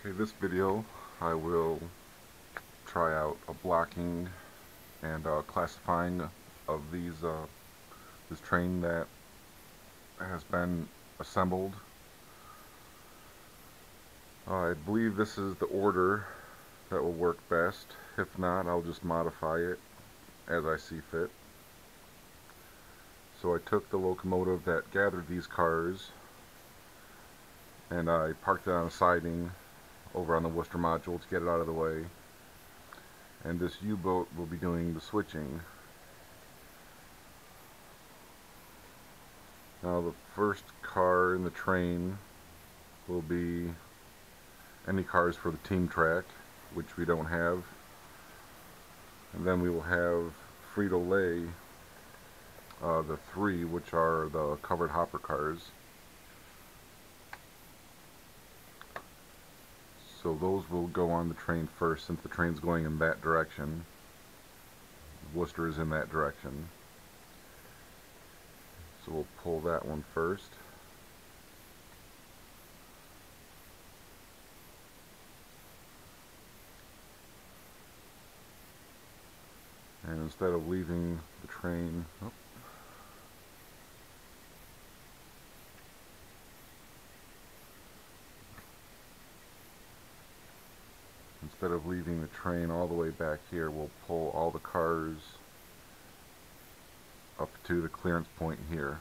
Okay, this video I will try out a blocking and classifying of this train that has been assembled. I believe this is the order that will work best. If not, I'll just modify it as I see fit. So I took the locomotive that gathered these cars and I parked it on a siding over on the Wooster module to get it out of the way. And this U-boat will be doing the switching. Now the first car in the train will be any cars for the team track, which we don't have. And then we will have Frito-Lay, the three, which are the covered hopper cars. So those will go on the train first, since the train's going in that direction. Worcester is in that direction. So we'll pull that one first. And instead of leaving the train, instead of leaving the train all the way back here, we'll pull all the cars up to the clearance point here.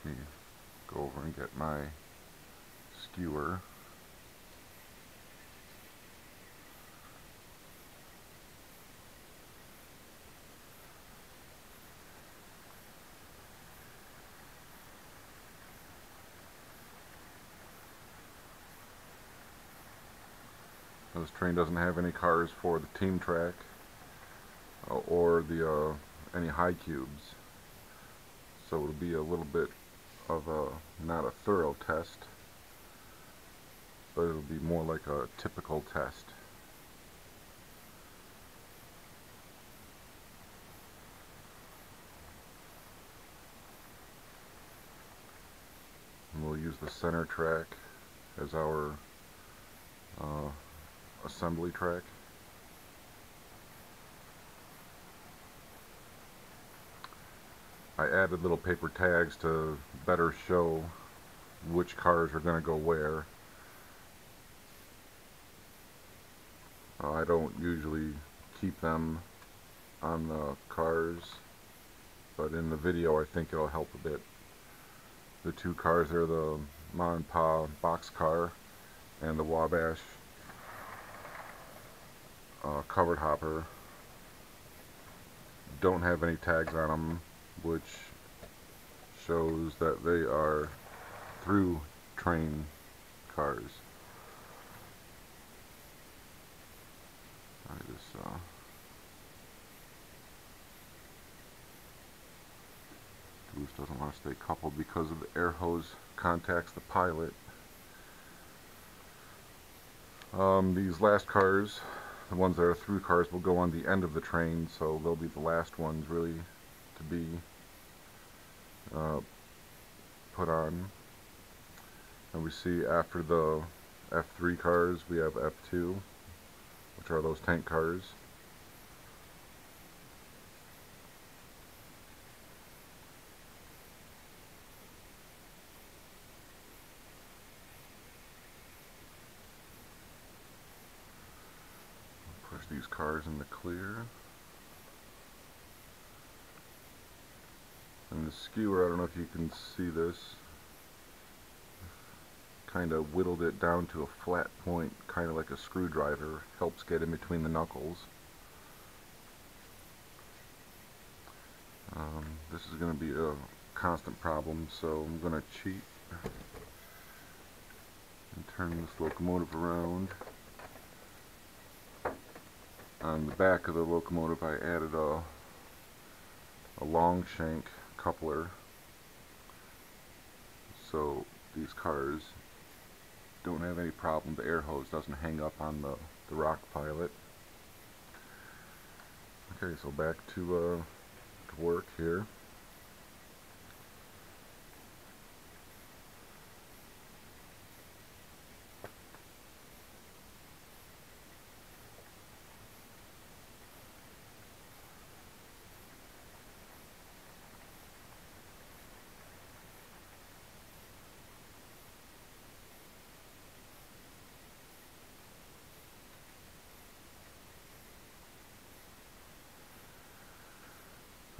Let me go over and get my skewer. This train doesn't have any cars for the team track or the any high cubes, so it'll be a little bit of a not a thorough test, but it'll be more like a typical test. And we'll use the center track as our assembly track. I added little paper tags to better show which cars are going to go where. I don't usually keep them on the cars, but in the video I think it'll help a bit. The two cars are the Ma and Pa box car and the Wabash covered hopper. Don't have any tags on them, which shows that they are through train cars. I just the goose doesn't want to stay coupled because of the air hose contacts the pilot. These last cars, the ones that are through cars, will go on the end of the train, so they'll be the last ones really to be put on. And we see after the F3 cars we have F2, which are those tank cars. Push these cars in the clear. And the skewer, I don't know if you can see this, kind of whittled it down to a flat point, kind of like a screwdriver. Helps get in between the knuckles. This is going to be a constant problem, so I'm going to cheat and turn this locomotive around. On the back of the locomotive I added a long shank coupler, so these cars don't have any problem. The air hose doesn't hang up on the rock pilot. Okay, so back to work here.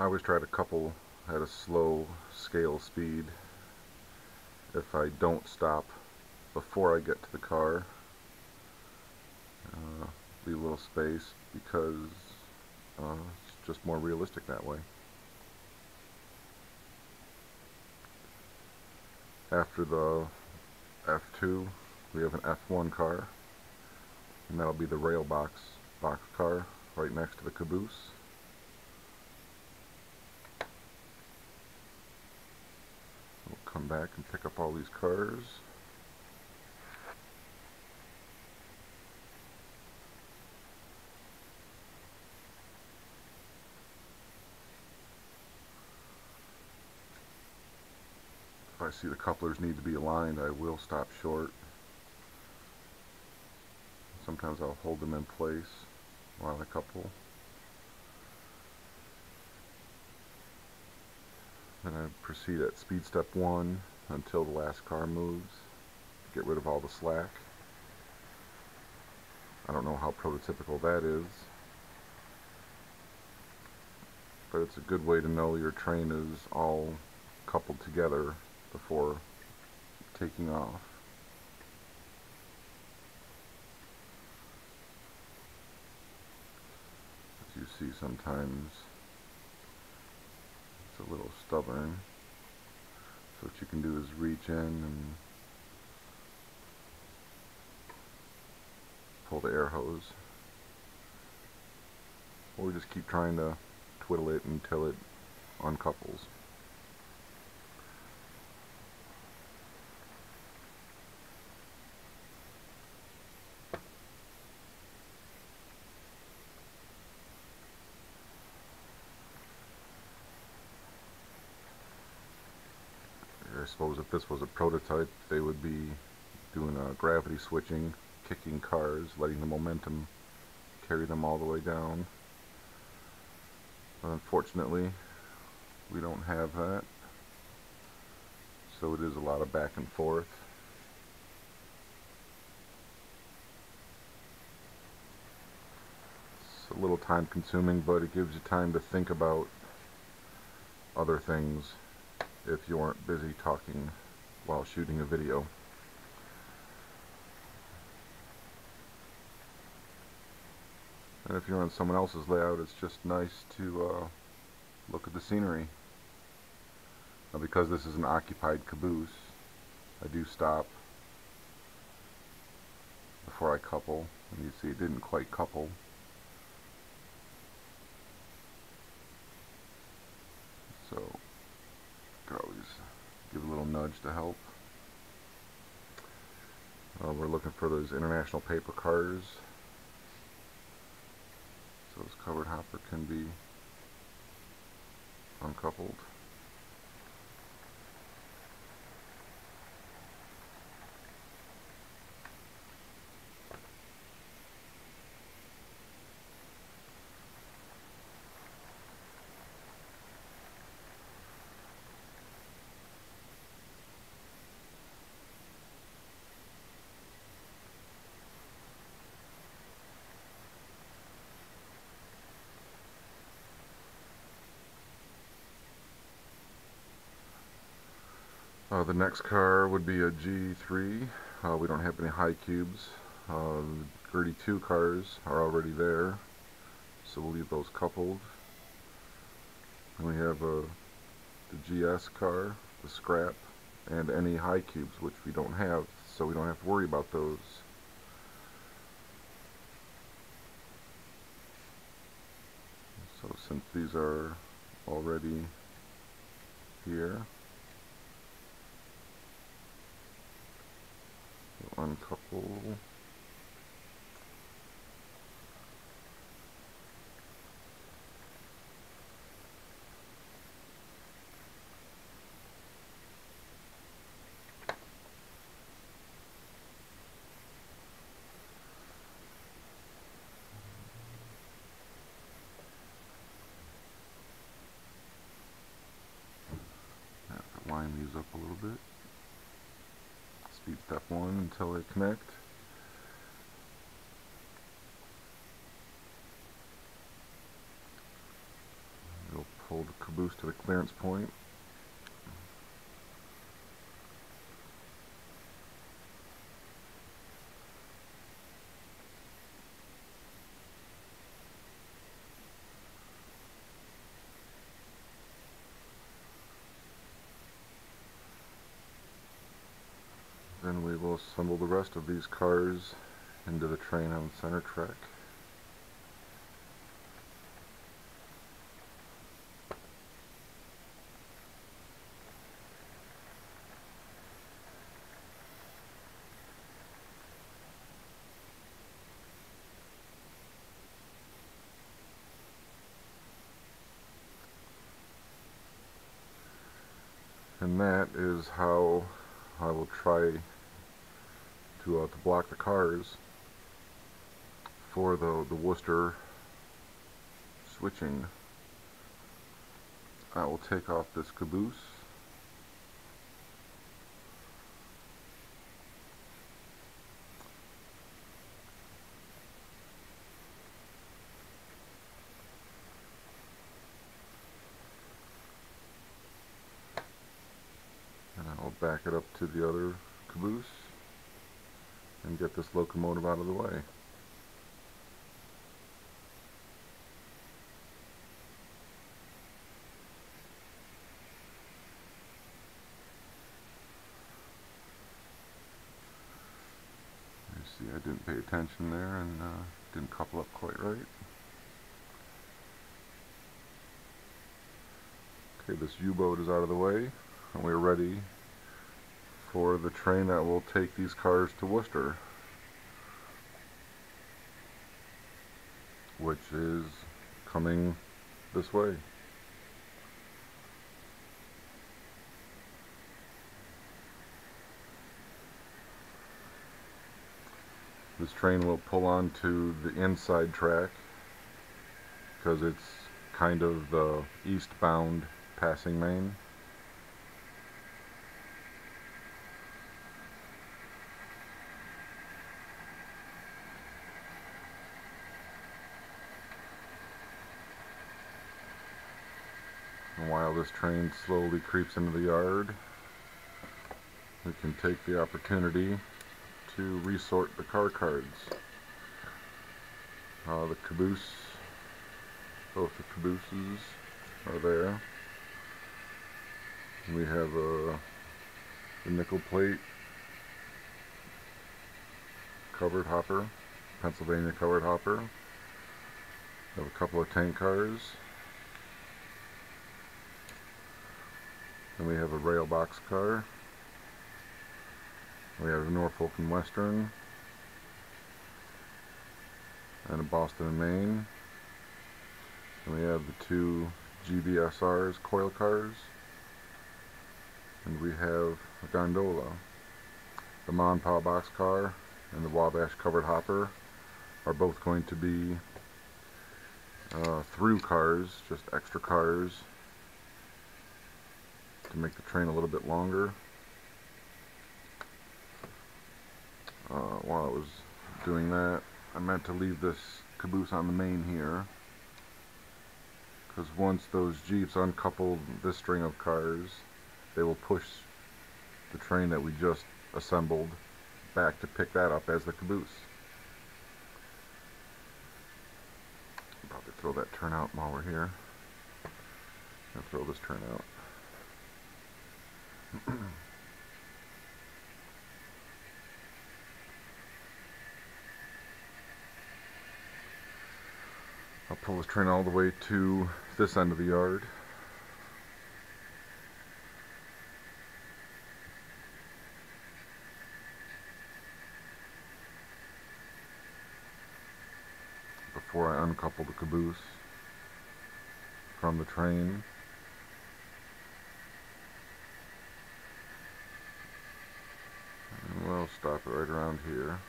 always try to couple at a slow scale speed. If I don't stop before I get to the car, leave a little space, because it's just more realistic that way. After the F2, we have an F1 car, and that'll be the rail box car right next to the caboose. We'll come back and pick up all these cars. If I see the couplers need to be aligned, I will stop short. Sometimes I'll hold them in place while I couple. Then I proceed at speed step 1 until the last car moves to get rid of all the slack. I don't know how prototypical that is, but it's a good way to know your train is all coupled together before taking off. As you see, sometimes it's a little stubborn, so what you can do is reach in and pull the air hose, or just keep trying to twiddle it until it uncouples. I suppose if this was a prototype, they would be doing a gravity switching, kicking cars, letting the momentum carry them all the way down. But unfortunately, we don't have that, so it is a lot of back and forth. It's a little time consuming, but it gives you time to think about other things if you aren't busy talking while shooting a video. And if you're on someone else's layout, it's just nice to look at the scenery. Now, because this is an occupied caboose, I do stop before I couple, and you see it didn't quite couple. So you could always give a little nudge to help. We're looking for those international paper cars, so this covered hopper can be uncoupled. The next car would be a G3. We don't have any high cubes. The Gertie 2 cars are already there, so we'll leave those coupled. And we have the GS car, the scrap, and any high cubes, which we don't have, so we don't have to worry about those. So since these are already here, we'll uncouple. Line these up a little bit. Speed step 1 until they connect. We'll pull the caboose to the clearance point. Then we will assemble the rest of these cars into the train on the center track. And that is how I will try to block the cars for the Wooster switching. I will take off this caboose. And I'll back it up to the other caboose and get this locomotive out of the way. You see, I didn't pay attention there and didn't couple up quite right. Okay, this U-boat is out of the way, and we're ready for the train that will take these cars to Wooster, which is coming this way. This train will pull onto the inside track because it's kind of the eastbound passing main. And while this train slowly creeps into the yard, we can take the opportunity to resort the car cards. The caboose, both the cabooses are there. We have the nickel plate covered hopper, Pennsylvania covered hopper. We have a couple of tank cars. Then we have a rail box car. We have a Norfolk and Western, and a Boston and Maine. And we have the two GBSRs coil cars, and we have a gondola. The Ma and Pa box car and the Wabash covered hopper are both going to be through cars, just extra cars to make the train a little bit longer. While I was doing that, I meant to leave this caboose on the main here, because once those Jeeps uncouple this string of cars, they will push the train that we just assembled back to pick that up as the caboose. I'm about to throw that turnout while we're here. I'll throw this turnout. I'll pull this train all the way to this end of the yard. Before I uncouple the caboose from the train. And we'll stop it right around here.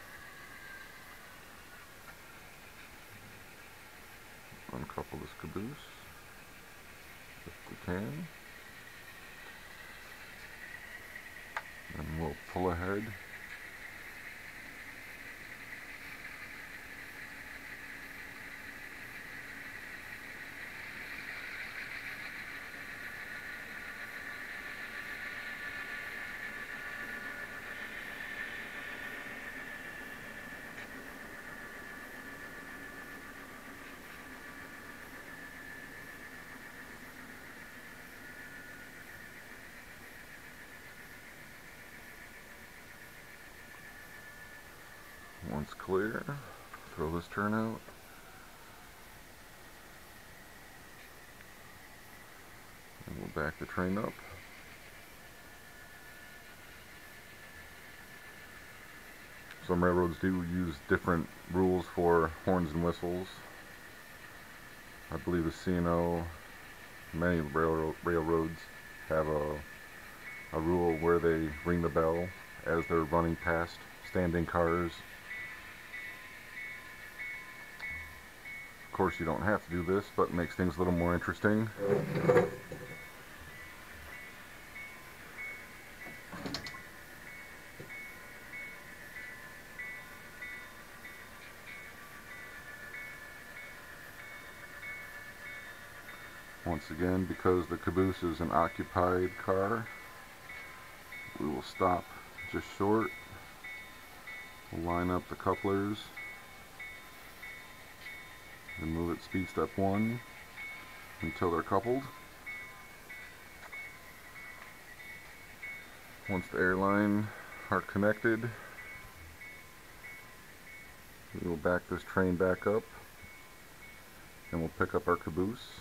Uncouple this caboose if we can, and we'll pull ahead. Once clear, throw this turn out. And we'll back the train up. Some railroads do use different rules for horns and whistles. I believe the C&O, many railroads have a rule where they ring the bell as they're running past standing cars. Of course, you don't have to do this, but it makes things a little more interesting. Once again, because the caboose is an occupied car, we will stop just short. We'll line up the couplers and move at speed step 1 until they're coupled. Once the airline are connected, we will back this train back up and we'll pick up our caboose.